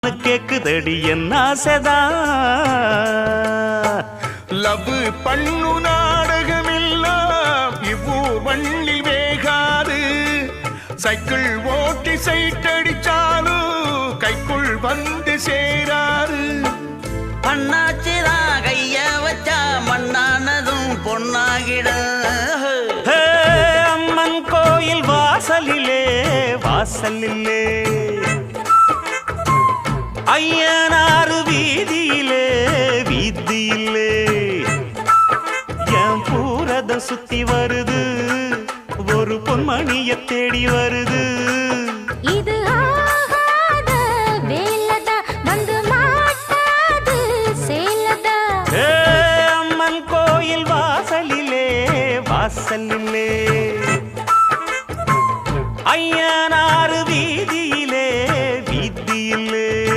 அம்மான்னு கேக்குதடி என்ன ஆசைதான். லவ் பண்ணு நாடகமெல்லாம் இவ்வூர் வண்ணில் வேகாது. சைக்கிள் ஓட்டி சைட்டடிச்சாலும் கைக்குள் வந்து சேராது. அண்ணாச்சிதான் கைய வச்சா மண்ணானதும் பொன்னாகிட. அம்மன் கோயில் வாசலிலே வாசலிலே ஐயனாறு வீதியிலே வீதியிலே என் பூரத சுத்தி வருது ஒரு பொன்மணிய தேடி வருது. இது ஆகாத வேலதா வந்து மாட்டாது சேலதா. அம்மன் கோயில் வாசலிலே வாசலிலே